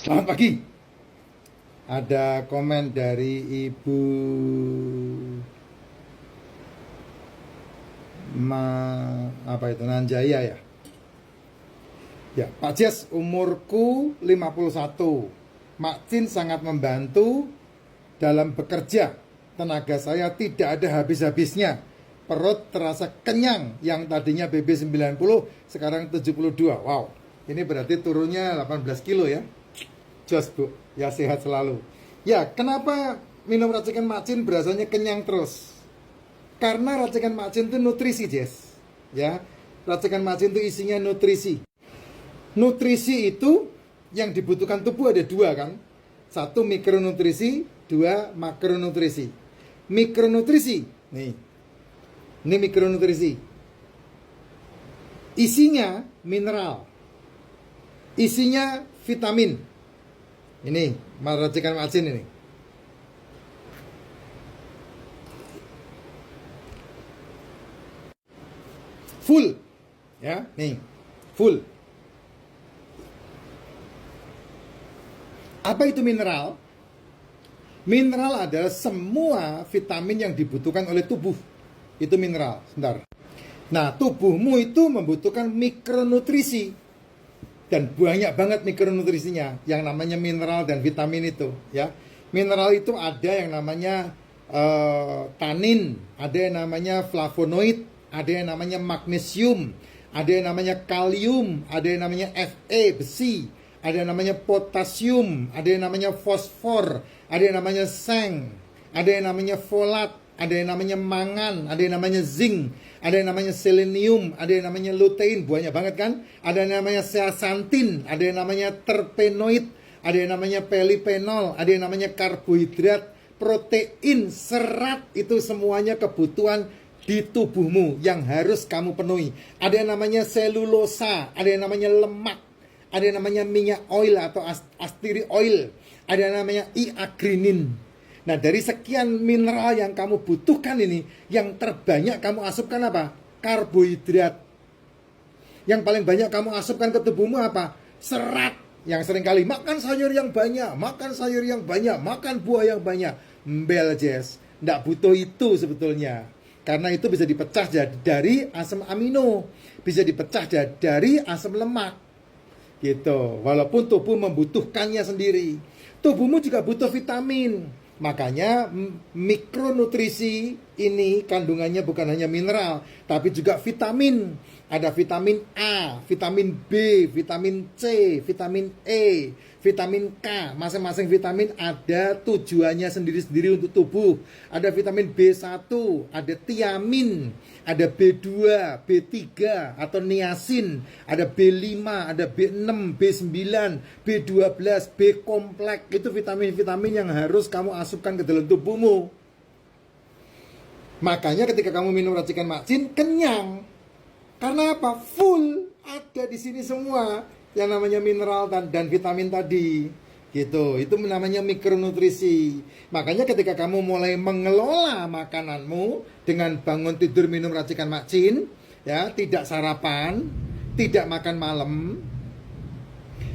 Selamat pagi. Ada komen dari Ibu Nanjaya ya. Ya, Pak Jes, umurku 51. Makcin sangat membantu dalam bekerja. Tenaga saya tidak ada habis-habisnya. Perut terasa kenyang, yang tadinya BB 90 sekarang 72. Wow. Ini berarti turunnya 18 kilo ya. Jos Bu, ya sehat selalu. Ya, kenapa minum racikan Makcin berasanya kenyang terus? Karena racikan Makcin itu nutrisi, Jess. Ya, racikan Makcin itu isinya nutrisi. Nutrisi itu yang dibutuhkan tubuh ada dua kan? Satu mikronutrisi, dua makronutrisi. Mikronutrisi, nih. Ini mikronutrisi. Isinya mineral. Isinya vitamin. Ini racikan Makcin ini. Full. Ya, nih. Full. Apa itu mineral? Mineral adalah semua vitamin yang dibutuhkan oleh tubuh. Itu mineral. Sebentar. Nah, tubuhmu itu membutuhkan mikronutrisi. Dan banyak banget mikronutrisinya yang namanya mineral dan vitamin itu ya. Mineral itu ada yang namanya tanin, ada yang namanya flavonoid, ada yang namanya magnesium, ada yang namanya kalium, ada yang namanya Fe, besi, ada yang namanya potasium, ada yang namanya fosfor, ada yang namanya seng, ada yang namanya folat, ada yang namanya mangan, ada yang namanya zinc, ada yang namanya selenium, ada yang namanya lutein, banyak banget kan? Ada yang namanya zeaxanthin, ada yang namanya terpenoid, ada yang namanya polyphenol, ada yang namanya karbohidrat, protein, serat, itu semuanya kebutuhan di tubuhmu yang harus kamu penuhi. Ada yang namanya selulosa, ada yang namanya lemak, ada yang namanya minyak oil atau astiri oil, ada yang namanya iagrinin. Nah, dari sekian mineral yang kamu butuhkan ini, yang terbanyak kamu asupkan apa? Karbohidrat. Yang paling banyak kamu asupkan ke tubuhmu apa? Serat. Yang seringkali makan sayur yang banyak, makan sayur yang banyak, makan buah yang banyak. Mbel, Jess. Nggak butuh itu sebetulnya. Karena itu bisa dipecah dari asam amino. Bisa dipecah dari asam lemak. Gitu. Walaupun tubuh membutuhkannya sendiri. Tubuhmu juga butuh vitamin. Makanya mikronutrisi ini kandungannya bukan hanya mineral, tapi juga vitamin. Ada vitamin A, vitamin B, vitamin C, vitamin E, vitamin K. Masing-masing vitamin ada tujuannya sendiri-sendiri untuk tubuh. Ada vitamin B1, ada tiamin, ada B2, B3 atau niacin, ada B5, ada B6, B9, B12, B kompleks. Itu vitamin-vitamin yang harus kamu asupkan ke dalam tubuhmu. Makanya ketika kamu minum racikan Makcin, kenyang. Karena apa? Full, ada di sini semua yang namanya mineral dan vitamin tadi. Gitu. Itu namanya mikronutrisi. Makanya ketika kamu mulai mengelola makananmu dengan bangun tidur minum racikan Makcin, ya, tidak sarapan, tidak makan malam,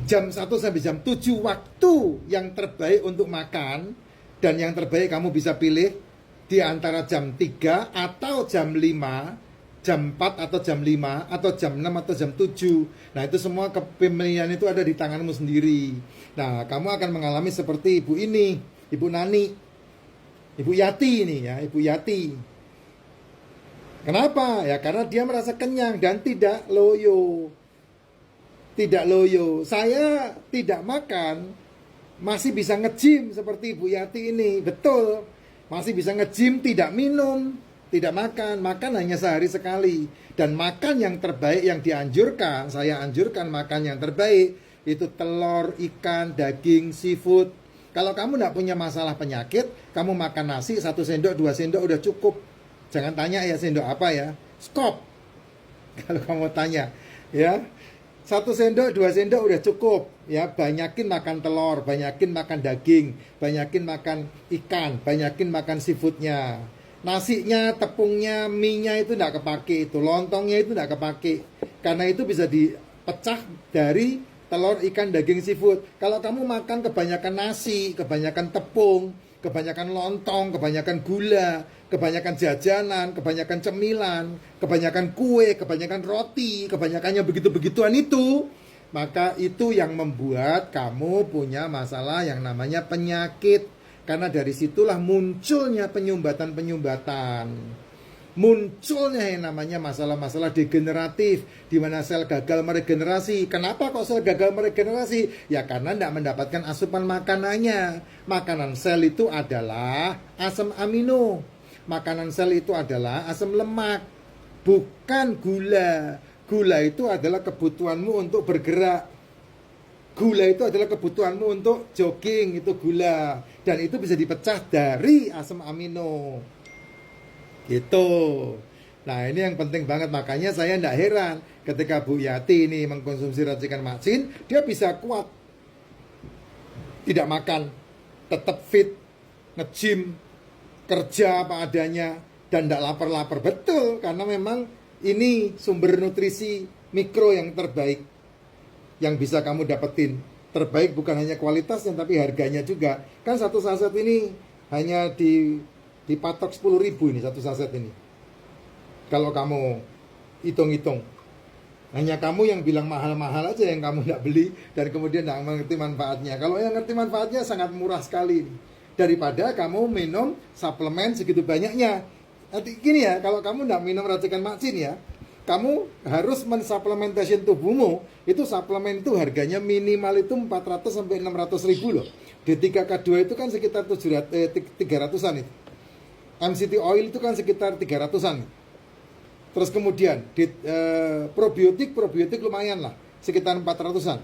jam 1 sampai jam 7 waktu yang terbaik untuk makan, dan yang terbaik kamu bisa pilih di antara jam 3 atau jam 5, jam 4 atau jam 5, atau jam 6 atau jam 7. Nah, itu semua kepemilikan itu ada di tanganmu sendiri. Nah, kamu akan mengalami seperti ibu ini, Ibu Nani, Ibu Yati ini ya, Ibu Yati. Kenapa? Ya karena dia merasa kenyang dan tidak loyo. Tidak loyo. Saya tidak makan, masih bisa nge-gym seperti Ibu Yati ini. Betul. Masih bisa nge-gym, tidak minum, tidak makan. Makan hanya sehari sekali. Dan makan yang terbaik yang dianjurkan, saya anjurkan makan yang terbaik, itu telur, ikan, daging, seafood. Kalau kamu tidak punya masalah penyakit, kamu makan nasi 1 sendok, 2 sendok udah cukup. Jangan tanya ya sendok apa ya. Stop. Kalau kamu tanya, ya. 1 sendok, 2 sendok udah cukup. Ya, banyakin makan telur, banyakin makan daging, banyakin makan ikan, banyakin makan seafoodnya. Nasinya, tepungnya, mie-nya itu tidak kepake, itu lontongnya itu tidak kepake. Karena itu bisa dipecah dari telur, ikan, daging, seafood. Kalau kamu makan kebanyakan nasi, kebanyakan tepung, kebanyakan lontong, kebanyakan gula, kebanyakan jajanan, kebanyakan cemilan, kebanyakan kue, kebanyakan roti, kebanyakannya begitu-begituan itu, maka itu yang membuat kamu punya masalah yang namanya penyakit. Karena dari situlah munculnya penyumbatan-penyumbatan. Munculnya yang namanya masalah-masalah degeneratif, di mana sel gagal meregenerasi. Kenapa kok sel gagal meregenerasi? Ya karena tidak mendapatkan asupan makanannya. Makanan sel itu adalah asam amino. Makanan sel itu adalah asam lemak, bukan gula. Gula itu adalah kebutuhanmu untuk bergerak. Gula itu adalah kebutuhanmu untuk jogging, itu gula. Dan itu bisa dipecah dari asam amino. Gitu. Nah ini yang penting banget. Makanya saya tidak heran ketika Bu Yati ini mengkonsumsi racikan Makcin, dia bisa kuat, tidak makan, tetap fit, nge-gym, kerja apa adanya, dan tidak lapar-lapar. Betul, karena memang ini sumber nutrisi mikro yang terbaik yang bisa kamu dapetin. Terbaik bukan hanya kualitasnya tapi harganya juga. Kan satu saset ini hanya dipatok 10.000 ini satu saset ini. Kalau kamu hitung-hitung, hanya kamu yang bilang mahal-mahal aja yang kamu tidak beli dan kemudian tidak mengerti manfaatnya. Kalau yang ngerti manfaatnya sangat murah sekali daripada kamu minum suplemen segitu banyaknya. Nanti gini ya, kalau kamu tidak minum racikan Makcin ya, kamu harus mensuplementasi tubuhmu. Itu suplemen itu harganya minimal itu 400 sampai 600 ribu loh. D3K2 itu kan sekitar 300-an itu. MCT oil itu kan sekitar 300-an. Terus kemudian probiotik lumayan lah, sekitar 400-an.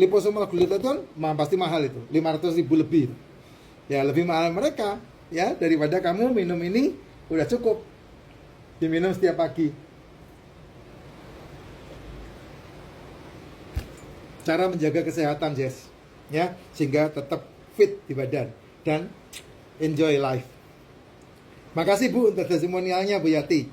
Liposomal glutathione pasti mahal itu, 500 ribu lebih. Ya lebih mahal mereka ya daripada kamu minum ini udah cukup diminum setiap pagi. Cara menjaga kesehatan, Jess, ya, sehingga tetap fit di badan dan enjoy life. Makasih Bu untuk testimonialnya Bu Yati.